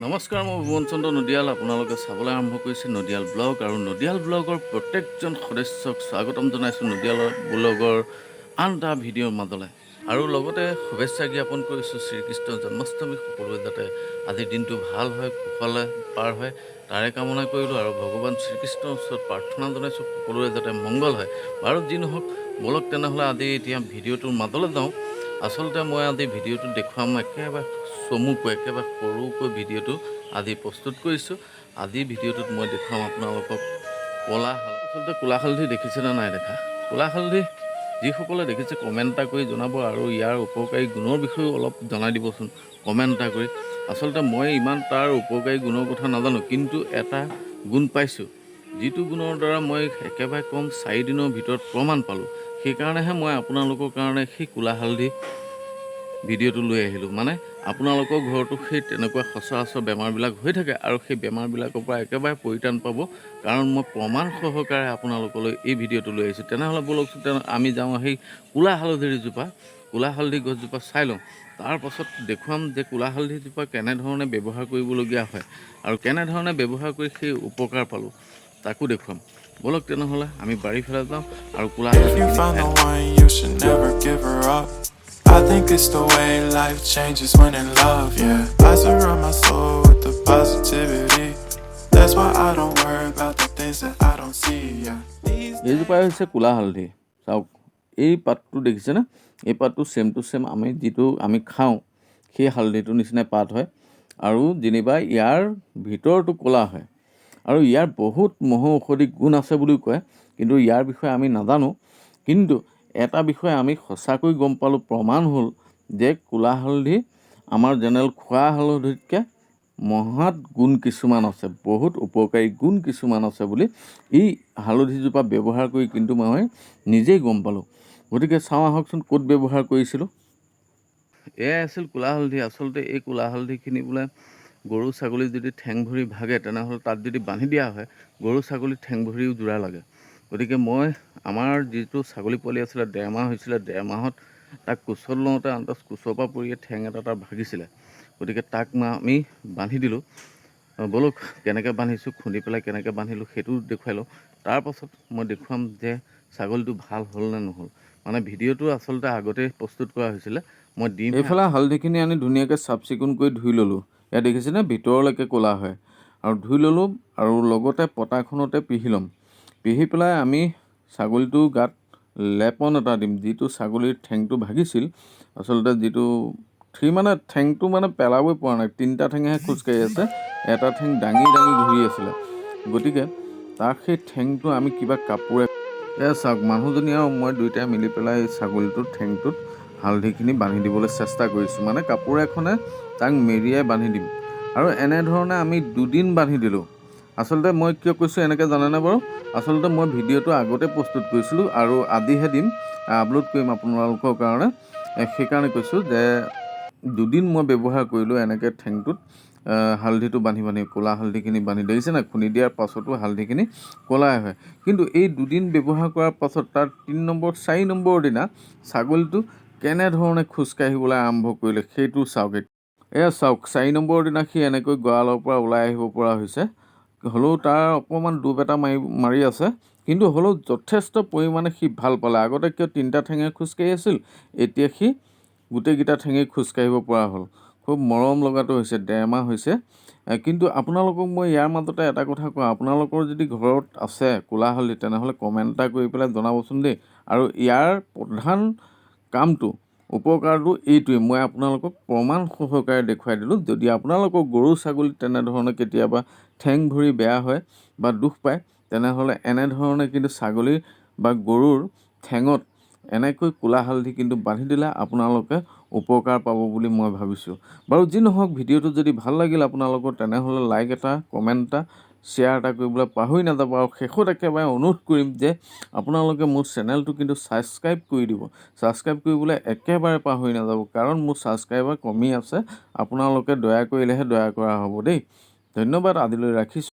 নমস্কাৰ, মই ভুৱন চন্দ্ৰ নদিয়াল। আপোনালোকে চাবলৈ আৰম্ভ কৰিছে নদিয়াল ব্লগ আৰু নদিয়াল ব্লগৰ প্ৰত্যেকজন সদস্যক স্বাগতম জনাইছোঁ নদিয়াল ব্লগৰ আন এটা ভিডিঅ'ৰ মাজলৈ। আৰু লগতে শুভেচ্ছা জ্ঞাপন কৰিছোঁ শ্ৰীকৃষ্ণ জন্মাষ্টমী সকলোৱে যাতে আজিৰ দিনটো ভাল হয়, কুশলে পাৰ হয় তাৰে কামনা কৰিলোঁ। আৰু ভগৱান শ্ৰীকৃষ্ণৰ ওচৰত প্ৰাৰ্থনা জনাইছোঁ সকলোৰে যাতে মংগল হয়। বাৰু যি নহওক, বলক তেনেহ'লে আজি এতিয়া ভিডিঅ'টোৰ মাজলৈ যাওঁ। আচলতে মই আজি ভিডিঅ'টো দেখুৱাম একেবাৰে চমুকৈ, একেবাৰে সৰুকৈ ভিডিঅ'টো আজি প্ৰস্তুত কৰিছোঁ। আজি ভিডিঅ'টোত মই দেখুৱাম আপোনালোকক ক'লা হালধি। আচলতে ক'লা হালধি দেখিছেনে নাই দেখা? ক'লা হালধি যিসকলে দেখিছে কমেণ্ট এটা কৰি জনাব আৰু ইয়াৰ উপকাৰী গুণৰ বিষয়েও অলপ জনাই দিবচোন কমেণ্ট এটা কৰি। আচলতে মই ইমান তাৰ উপকাৰী গুণৰ কথা নাজানো, কিন্তু এটা গুণ পাইছোঁ, যিটো গুণৰ দ্বাৰা মই একেবাৰে কম 4 দিনৰ ভিতৰত প্ৰমাণ পালোঁ। সেইকাৰণেহে মই আপোনালোকৰ কাৰণে সেই ক'লা হালধি ভিডিঅ'টো লৈ আহিলোঁ। মানে আপোনালোকৰ ঘৰতো সেই তেনেকুৱা সচৰাচৰ বেমাৰবিলাক হৈ থাকে আৰু সেই বেমাৰবিলাকৰ পৰা একেবাৰে পৰিত্ৰাণ পাব, কাৰণ মই প্ৰমাণ সহকাৰে আপোনালোকলৈ এই ভিডিঅ'টো লৈ আহিছোঁ। তেনেহ'লে বলকচোন আমি যাওঁ সেই ক'লা হালধিজোপা, ক'লা হালধি গছজোপা চাই লওঁ। তাৰপাছত দেখুৱাম যে ক'লা হালধিজোপা কেনেধৰণে ব্যৱহাৰ কৰিবলগীয়া হয় আৰু কেনেধৰণে ব্যৱহাৰ কৰি সেই উপকাৰ পালোঁ তাকো দেখুৱাম। বলক তেনেহ'লে আমি বাৰীফালে যাওঁ আৰু ক'লা I think it's the way life changes when in love, yeah. I surround my soul with the positivity. That's why I don't worry about the things that I don't see, yeah. এইজোপাই হৈছে ক'লা হালধি। চাওক, এই পাতটো দেখিছেনে? এই পাতটো same to same যিটো আমি খাওঁ সেই হালধিটোৰ নিচিনাই পাত হয়, আৰু যেনিবা ইয়াৰ ভিতৰটো ক'লা হয়। আৰু ইয়াৰ বহুত মহৌ ঔষধি গুণ আছে বুলিও কয়, কিন্তু ইয়াৰ বিষয়ে আমি নাজানো। কিন্তু এটা বিষয়ে আমি সঁচাকৈ গম পালোঁ, প্ৰমাণ হ'ল যে ক'লা হালধি আমাৰ জেনেৰেল খোৱা হালধিতকৈ মহৎ গুণ কিছুমান আছে, বহুত উপকাৰী গুণ কিছুমান আছে বুলি এই হালধিজোপা ব্যৱহাৰ কৰি কিন্তু মই নিজেই গম পালোঁ। গতিকে চাওঁ আহকচোন ক'ত ব্যৱহাৰ কৰিছিলোঁ। এয়াই আছিল ক'লা হালধি। আচলতে এই ক'লা হালধিখিনি বোলে গৰু ছাগলী যদি ঠেং ভৰি ভাগে তেনেহ'লে তাত যদি বান্ধি দিয়া হয়, গৰু ছাগলী ঠেং ভৰিও জোৰা লাগে। গতিকে মই আমাৰ যিটো ছাগলী পোৱালি আছিলে 1.5 মাহ হৈছিলে, 1.5 মাহত তাক কোচত লওঁতে আনতাজ কোচৰ পৰা পৰিয়ে ঠেং এটা তাৰ ভাগিছিলে। গতিকে তাক আমি বান্ধি দিলোঁ। বলক কেনেকৈ বান্ধিছোঁ, খুন্দি পেলাই কেনেকৈ বান্ধিলোঁ সেইটো দেখুৱাই লওঁ। তাৰপাছত মই দেখুৱাম যে ছাগলীটো ভাল হ'ল নে নহ'ল। মানে ভিডিঅ'টো আচলতে আগতেই প্ৰস্তুত কৰা হৈছিলে, মই দিম। এইফালে হালধিখিনি আনি ধুনীয়াকৈ চাফ চিকুণ কৰি ধুই ল'লোঁ। ইয়াত দেখিছেনে ভিতৰলৈকে ক'লা হয়, আৰু ধুই ল'লোঁ আৰু লগতে পটাখনতে পিহি ল'ম। পিহি পেলাই আমি ছাগলীটোৰ গাত লেপন এটা দিম, যিটো ছাগলীৰ ঠেংটো ভাগিছিল। আচলতে যিটো মানে ঠেংটো মানে পেলাবই পৰা নাই, 3টা ঠেঙেহে খোজকাঢ়ি আছে, এটা ঠেং দাঙি দাঙি ঘূৰি আছিলে। গতিকে তাৰ সেই ঠেংটো আমি কিবা কাপোৰে, চাওক মানুহজনী আৰু মই দুয়োটাই মিলি পেলাই এই ছাগলীটোৰ ঠেংটোত হালধিখিনি বান্ধি দিবলৈ চেষ্টা কৰিছোঁ। মানে কাপোৰ এখনে তাক মেৰিয়াই বান্ধি দিম, আৰু এনেধৰণে আমি 2 দিন বান্ধি দিলোঁ। আচলতে মই কিয় কৈছোঁ এনেকৈ জানেনে বাৰু? আচলতে মই ভিডিঅ'টো আগতে প্ৰস্তুত কৰিছিলোঁ আৰু আজিহে দিম, আপলোড কৰিম আপোনালোকৰ কাৰণে। সেইকাৰণে কৈছোঁ যে 2 দিন মই ব্যৱহাৰ কৰিলোঁ এনেকৈ ঠেংটোত হালধিটো বান্ধি ক'লা হালধিখিনি বান্ধি। দেখিছে নাই, খুন্দি দিয়াৰ পাছতো হালধিখিনি ক'লাই হয়। কিন্তু এই 2 দিন ব্যৱহাৰ কৰাৰ পাছত তাৰ 4 নম্বৰ দিনা ছাগলীটো কেনেধৰণে খোজকাঢ়িবলৈ আৰম্ভ কৰিলে সেইটো চাওক। এয়া চাওক, 4 নম্বৰ দিনা সি এনেকৈ গঁৰালৰ পৰা ওলাই আহিব পৰা হৈছে। হ'লেও তাৰ অকণমান ডুব এটা মাৰি আছে, কিন্তু হ'লেও যথেষ্ট পৰিমাণে সি ভাল পালে। আগতে কিয় 3টা ঠেঙে খোজকাঢ়ি আছিল, এতিয়া সি গোটেইকেইটা ঠেঙেই খোজকাঢ়িব পৰা হ'ল। খুব মৰম লগাটো হৈছে, 1.5 মাহ হৈছে। কিন্তু আপোনালোকক মই ইয়াৰ মাজতে এটা কথা কওঁ, আপোনালোকৰ যদি ঘৰত আছে ক'লা হালধি তেনেহ'লে কমেণ্ট এটা কৰি পেলাই জনাবচোন দেই। আৰু ইয়াৰ প্ৰধান কামটো, উপকাৰটো এইটোৱে, মই আপোনালোকক প্ৰমাণ সহকাৰে দেখুৱাই দিলোঁ। যদি আপোনালোকৰ গৰু ছাগলী তেনেধৰণে কেতিয়াবা ঠেং ভৰি বেয়া হয় বা দুখ পায়, তেনেহ'লে এনেধৰণে কিন্তু ছাগলী বা গৰুৰ ঠেঙত এনেকৈ ক'লা হালধি কিন্তু বান্ধি দিলে আপোনালোকে উপকাৰ পাব বুলি মই ভাবিছোঁ। বাৰু যি নহওক, ভিডিঅ'টো যদি ভাল লাগিল আপোনালোকৰ, তেনেহ'লে লাইক এটা, কমেণ্ট এটা, শ্বেয়াৰ এটা কৰিবলৈ পাহৰি নাযাব। আৰু শেষত একেবাৰে অনুৰোধ কৰিম যে আপোনালোকে মোৰ চেনেলটো কিন্তু ছাবস্ক্ৰাইব কৰি দিব। ছাবস্ক্ৰাইব কৰিবলৈ একেবাৰে পাহৰি নাযাব, কাৰণ মোৰ ছাবস্ক্ৰাইবাৰ কমি আছে। আপোনালোকে দয়া কৰিলেহে দয়া কৰা হ'ব দেই। ধন্যবাদ, আজিলৈ ৰাখিছোঁ।